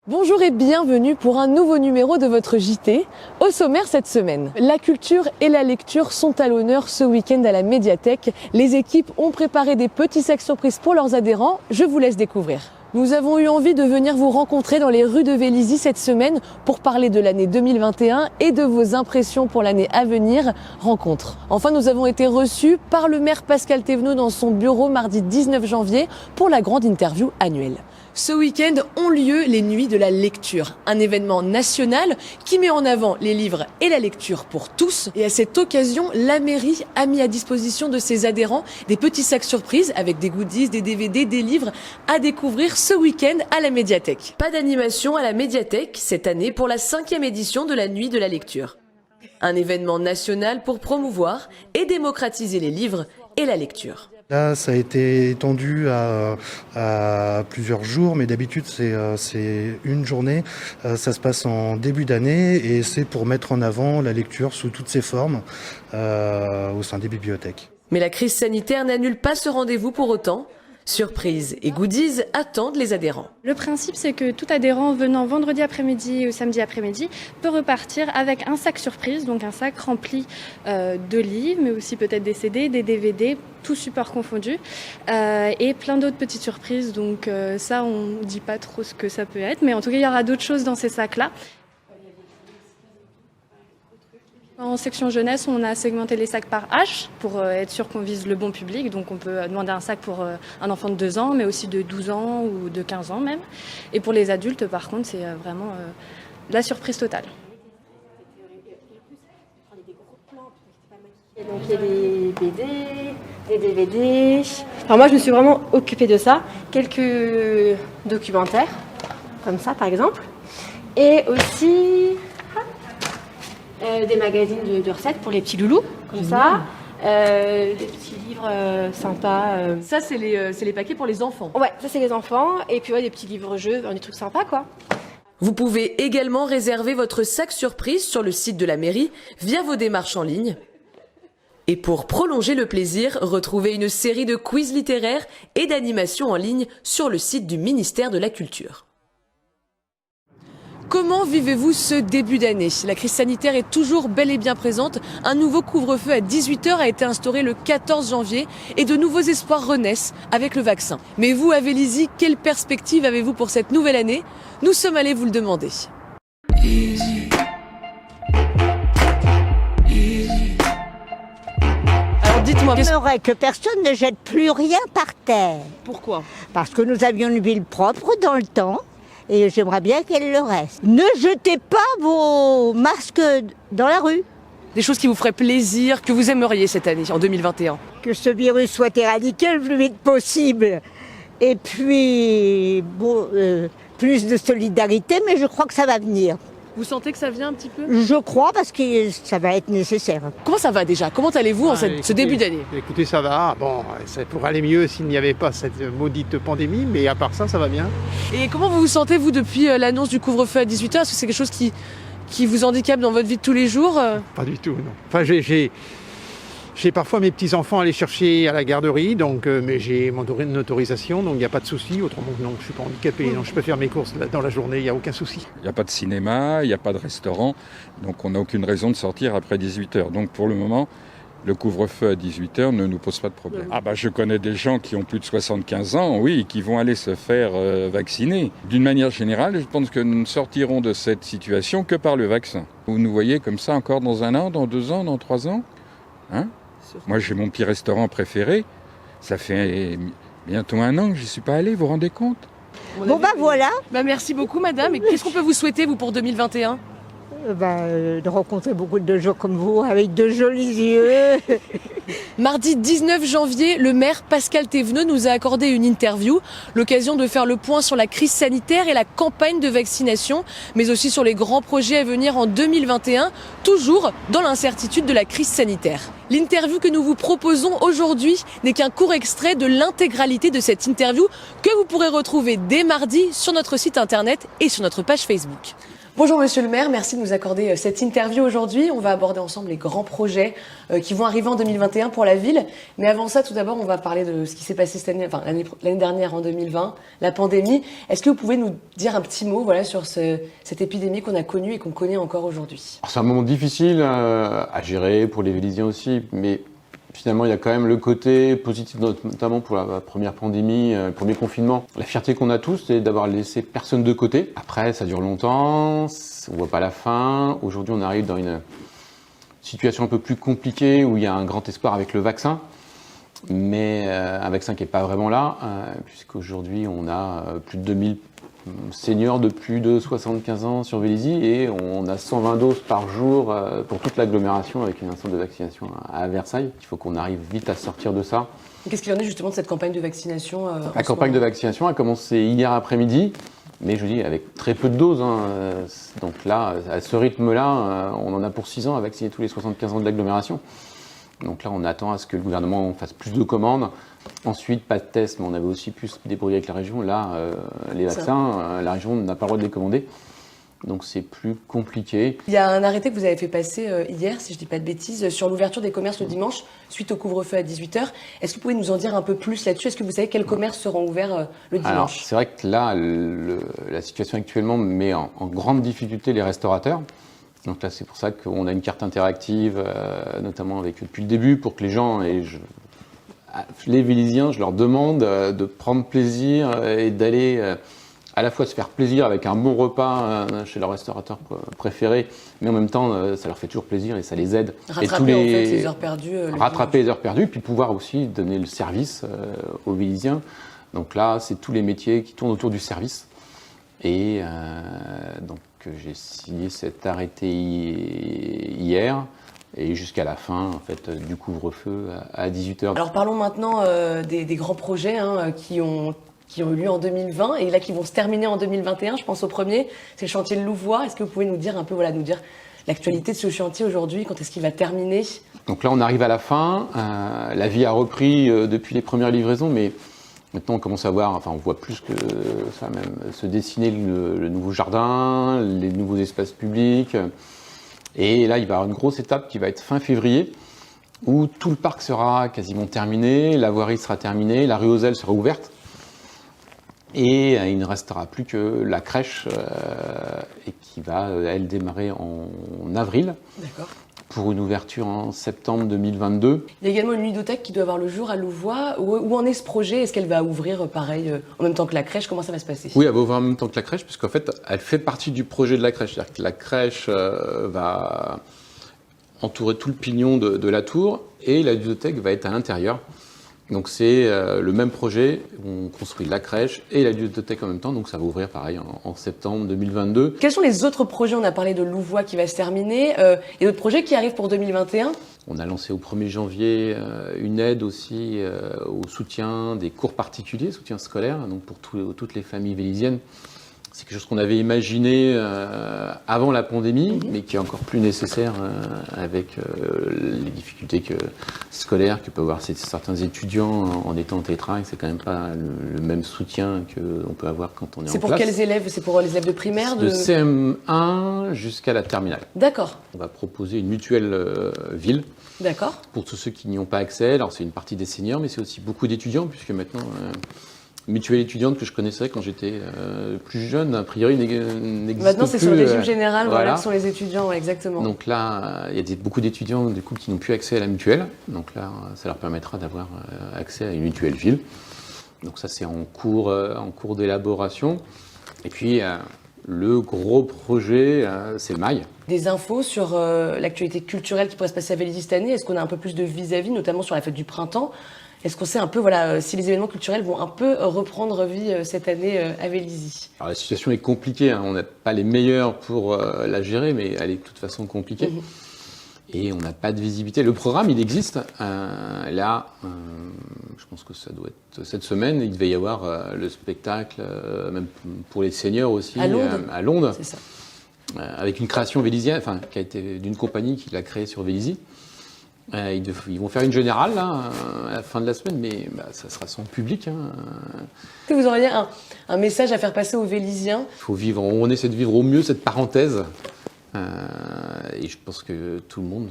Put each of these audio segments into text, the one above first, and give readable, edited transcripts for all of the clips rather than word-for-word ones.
Bonjour et bienvenue pour un nouveau numéro de votre JT. Au sommaire cette semaine, la culture et la lecture sont à l'honneur ce week-end à la médiathèque. Les équipes ont préparé des petits sacs surprises pour leurs adhérents. Je vous laisse découvrir. Nous avons eu envie de venir vous rencontrer dans les rues de Vélizy cette semaine pour parler de l'année 2021 et de vos impressions pour l'année à venir. Rencontre. Enfin, nous avons été reçus par le maire Pascal Thévenot dans son bureau mardi 19 janvier pour la grande interview annuelle. Ce week-end ont lieu les Nuits de la lecture, un événement national qui met en avant les livres et la lecture pour tous. Et à cette occasion, la mairie a mis à disposition de ses adhérents des petits sacs surprises avec des goodies, des DVD, des livres à découvrir ce week-end à la médiathèque. Pas d'animation à la médiathèque cette année pour la 5e édition de la Nuit de la lecture. Un événement national pour promouvoir et démocratiser les livres et la lecture. Là, ça a été étendu à plusieurs jours, mais d'habitude, c'est une journée. Ça se passe en début d'année et c'est pour mettre en avant la lecture sous toutes ses formes au sein des bibliothèques. Mais la crise sanitaire n'annule pas ce rendez-vous pour autant. Surprises et goodies attendent les adhérents. Le principe, c'est que tout adhérent venant vendredi après-midi ou samedi après-midi peut repartir avec un sac surprise, donc un sac rempli de livres, mais aussi peut-être des CD, des DVD, tout support confondu, et plein d'autres petites surprises. Donc ça, on ne dit pas trop ce que ça peut être, mais en tout cas, il y aura d'autres choses dans ces sacs-là. En section jeunesse, on a segmenté les sacs par âge pour être sûr qu'on vise le bon public. Donc on peut demander un sac pour un enfant de 2 ans, mais aussi de 12 ans ou de 15 ans même. Et pour les adultes, par contre, c'est vraiment la surprise totale. Donc il y a des BD, des DVD. Alors moi, je me suis vraiment occupée de ça. Quelques documentaires, comme ça par exemple. Et aussi... des magazines de recettes pour les petits loulous, comme ça. Des petits livres sympas. Ça, c'est les paquets pour les enfants. Ouais, ça c'est les enfants. Et puis ouais, des petits livres-jeux, des trucs sympas quoi. Vous pouvez également réserver votre sac surprise sur le site de la mairie via vos démarches en ligne. Et pour prolonger le plaisir, retrouvez une série de quiz littéraires et d'animations en ligne sur le site du ministère de la Culture. Comment vivez-vous ce début d'année? La crise sanitaire est toujours bel et bien présente. Un nouveau couvre-feu à 18h a été instauré le 14 janvier et de nouveaux espoirs renaissent avec le vaccin. Mais vous, à Vélizy, quelle perspective avez-vous pour cette nouvelle année? Nous sommes allés vous le demander. Alors dites-moi, J'aimerais que personne ne jette plus rien par terre. pourquoi? Parce que nous avions une ville propre dans le temps. Et j'aimerais bien qu'elle le reste. Ne jetez pas vos masques dans la rue. Des choses qui vous feraient plaisir, que vous aimeriez cette année, en 2021? Que ce virus soit éradiqué le plus vite possible. Et puis, plus de solidarité, mais je crois que ça va venir. Vous sentez que ça vient un petit peu? Je crois parce que ça va être nécessaire. Comment ça va déjà? Comment allez-vous en ce début d'année? Écoutez, ça va. Bon, ça pourrait aller mieux s'il n'y avait pas cette maudite pandémie, mais à part ça va bien. Et comment vous vous sentez, vous, depuis l'annonce du couvre-feu à 18h? Est-ce que c'est quelque chose qui vous handicape dans votre vie de tous les jours? Pas du tout, non. Enfin, j'ai parfois mes petits-enfants à aller chercher à la garderie, donc, mais j'ai une autorisation, donc il n'y a pas de souci. Autrement, non, je ne suis pas handicapé, donc je peux faire mes courses dans la journée, il n'y a aucun souci. Il n'y a pas de cinéma, il n'y a pas de restaurant, donc on n'a aucune raison de sortir après 18h. Donc pour le moment, le couvre-feu à 18h ne nous pose pas de problème. Ah bah je connais des gens qui ont plus de 75 ans, oui, qui vont aller se faire vacciner. D'une manière générale, je pense que nous ne sortirons de cette situation que par le vaccin. Vous nous voyez comme ça encore dans 1 an, dans 2 ans, dans 3 ans, hein? Moi, j'ai mon petit restaurant préféré. Ça fait bientôt 1 an que je n'y suis pas allé, vous vous rendez compte? Voilà. Merci beaucoup, madame. Et qu'est-ce qu'on peut vous souhaiter, vous, pour 2021? De rencontrer beaucoup de gens comme vous, avec de jolis yeux. Mardi 19 janvier, le maire Pascal Thévenot nous a accordé une interview, l'occasion de faire le point sur la crise sanitaire et la campagne de vaccination, mais aussi sur les grands projets à venir en 2021, toujours dans l'incertitude de la crise sanitaire. L'interview que nous vous proposons aujourd'hui n'est qu'un court extrait de l'intégralité de cette interview que vous pourrez retrouver dès mardi sur notre site internet et sur notre page Facebook. Bonjour Monsieur le maire, merci de nous accorder cette interview aujourd'hui. On va aborder ensemble les grands projets qui vont arriver en 2021 pour la ville. Mais avant ça, tout d'abord, on va parler de ce qui s'est passé cette année, enfin l'année dernière en 2020, la pandémie. Est-ce que vous pouvez nous dire un petit mot sur cette épidémie qu'on a connue et qu'on connaît encore aujourd'hui? C'est un moment difficile à gérer pour les Vélisiens aussi, mais finalement, il y a quand même le côté positif, notamment pour la première pandémie, le premier confinement. La fierté qu'on a tous, c'est d'avoir laissé personne de côté. Après, ça dure longtemps, on voit pas la fin. Aujourd'hui, on arrive dans une situation un peu plus compliquée où il y a un grand espoir avec le vaccin, mais un vaccin qui n'est pas vraiment là, puisqu'aujourd'hui, on a plus de 2000 seniors de plus de 75 ans sur Vélizy et on a 120 doses par jour pour toute l'agglomération avec un centre de vaccination à Versailles. Il faut qu'on arrive vite à sortir de ça. Qu'est-ce qu'il en est justement de cette campagne de vaccination La campagne de vaccination a commencé hier après-midi, mais je dis avec très peu de doses. Donc là, à ce rythme-là, on en a pour 6 ans à vacciner tous les 75 ans de l'agglomération. Donc là, on attend à ce que le gouvernement fasse plus de commandes. Ensuite, pas de tests, mais on avait aussi pu se débrouiller avec la région. Là, les vaccins, la région n'a pas le droit de les commander. Donc c'est plus compliqué. Il y a un arrêté que vous avez fait passer hier, si je ne dis pas de bêtises, sur l'ouverture des commerces le dimanche, suite au couvre-feu à 18h. Est-ce que vous pouvez nous en dire un peu plus là-dessus? Est-ce que vous savez quels commerces seront ouverts le dimanche? Alors, c'est vrai que là, la situation actuellement met en grande difficulté les restaurateurs. Donc là, c'est pour ça qu'on a une carte interactive, notamment depuis le début, pour que les gens, les Vélisiens, je leur demande de prendre plaisir et d'aller à la fois se faire plaisir avec un bon repas chez leur restaurateur préféré, mais en même temps, ça leur fait toujours plaisir et ça les aide. Rattraper en fait les heures perdues. Rattraper les heures perdues, puis pouvoir aussi donner le service aux Vélisiens. Donc là, c'est tous les métiers qui tournent autour du service. Et donc j'ai signé cet arrêté hier et jusqu'à la fin en fait, du couvre-feu à 18h. Alors parlons maintenant des grands projets qui ont eu lieu en 2020 et là qui vont se terminer en 2021. Je pense au premier, c'est le chantier de Louvois. Est-ce que vous pouvez nous dire un peu, nous dire l'actualité de ce chantier aujourd'hui, quand est-ce qu'il va terminer? Donc là on arrive à la fin, la vie a repris depuis les premières livraisons, mais maintenant, on commence à voir, on voit plus que ça même, se dessiner le nouveau jardin, les nouveaux espaces publics. Et là, il va y avoir une grosse étape qui va être fin février, où tout le parc sera quasiment terminé, la voirie sera terminée, la rue aux Ailes sera ouverte. Et il ne restera plus que la crèche, et qui va, elle, démarrer en avril. D'accord. Pour une ouverture en septembre 2022. Il y a également une ludothèque qui doit avoir le jour à Louvois. Où en est ce projet? Est-ce qu'elle va ouvrir pareil en même temps que la crèche? Comment ça va se passer? Oui, elle va ouvrir en même temps que la crèche, puisqu'en fait, elle fait partie du projet de la crèche. C'est-à-dire que la crèche va entourer tout le pignon de la tour et la ludothèque va être à l'intérieur. Donc c'est le même projet, on construit la crèche et la ludothèque en même temps, donc ça va ouvrir pareil en septembre 2022. Quels sont les autres projets? On a parlé de Louvois qui va se terminer, et d'autres projets qui arrivent pour 2021? On a lancé au 1er janvier une aide aussi au soutien des cours particuliers, soutien scolaire, donc pour toutes les familles vélisiennes. C'est quelque chose qu'on avait imaginé avant la pandémie, mais qui est encore plus nécessaire avec les difficultés scolaires que peuvent avoir certains étudiants en étant en télétravail. C'est quand même pas le même soutien qu'on peut avoir quand on est en classe. C'est pour quels élèves? C'est pour les élèves de primaire? De CM1 jusqu'à la terminale. D'accord. On va proposer une mutuelle ville. D'accord. Pour tous ceux qui n'y ont pas accès. Alors c'est une partie des seniors, mais c'est aussi beaucoup d'étudiants, puisque maintenant... mutuelle étudiante que je connaissais quand j'étais plus jeune, a priori n'existe plus. Maintenant, c'est sur le régime général, voilà, ce sont les étudiants, exactement. Donc là, il y a beaucoup d'étudiants du coup, qui n'ont plus accès à la mutuelle. Donc là, ça leur permettra d'avoir accès à une mutuelle ville. Donc ça, c'est en cours d'élaboration. Et puis, le gros projet, c'est le mail. Des infos sur l'actualité culturelle qui pourrait se passer à Vélizy cette année? Est-ce qu'on a un peu plus de vis-à-vis, notamment sur la fête du printemps? Est-ce qu'on sait un peu si les événements culturels vont un peu reprendre vie cette année à Vélizy? Alors la situation est compliquée, on n'a pas les meilleurs pour la gérer, mais elle est de toute façon compliquée. Et on n'a pas de visibilité. Le programme, il existe. Là, je pense que ça doit être cette semaine, il devait y avoir le spectacle, même pour les seniors aussi, à Londres. C'est ça. Avec une création vélizienne, qui a été d'une compagnie qui l'a créée sur Vélizy. Ils vont faire une générale là, à la fin de la semaine, mais ça sera sans public. Hein. Est-ce que vous auriez un message à faire passer aux Vélysiens? On essaie de vivre au mieux cette parenthèse. Et je pense que tout le monde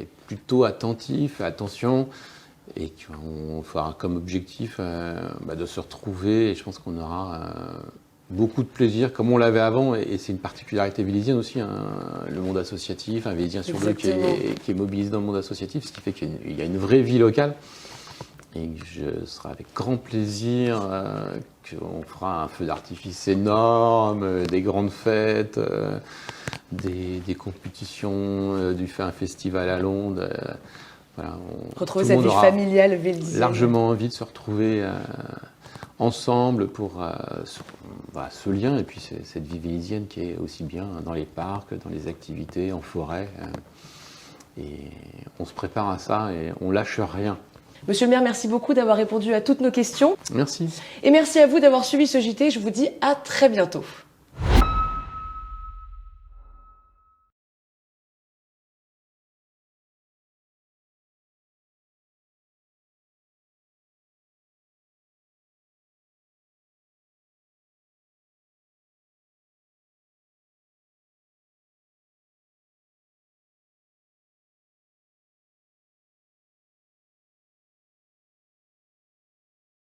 est plutôt attentif, fait attention, et qu'on fera comme objectif de se retrouver. Et je pense qu'on aura beaucoup de plaisir, comme on l'avait avant, et c'est une particularité vélysienne aussi, hein, le monde associatif, un Vélysien sur deux qui est mobilisé dans le monde associatif, ce qui fait qu'il y a une vraie vie locale. Et je serai avec grand plaisir qu'on fera un feu d'artifice énorme, des grandes fêtes, des compétitions, un festival à Londres. Voilà, retrouver cette vie familiale vélysienne. Largement envie de se retrouver ensemble pour ce lien, et puis cette vie vélysienne qui est aussi bien dans les parcs, dans les activités, en forêt. Et on se prépare à ça et on lâche rien. Monsieur le maire, merci beaucoup d'avoir répondu à toutes nos questions. Merci. Et merci à vous d'avoir suivi ce JT. Je vous dis à très bientôt.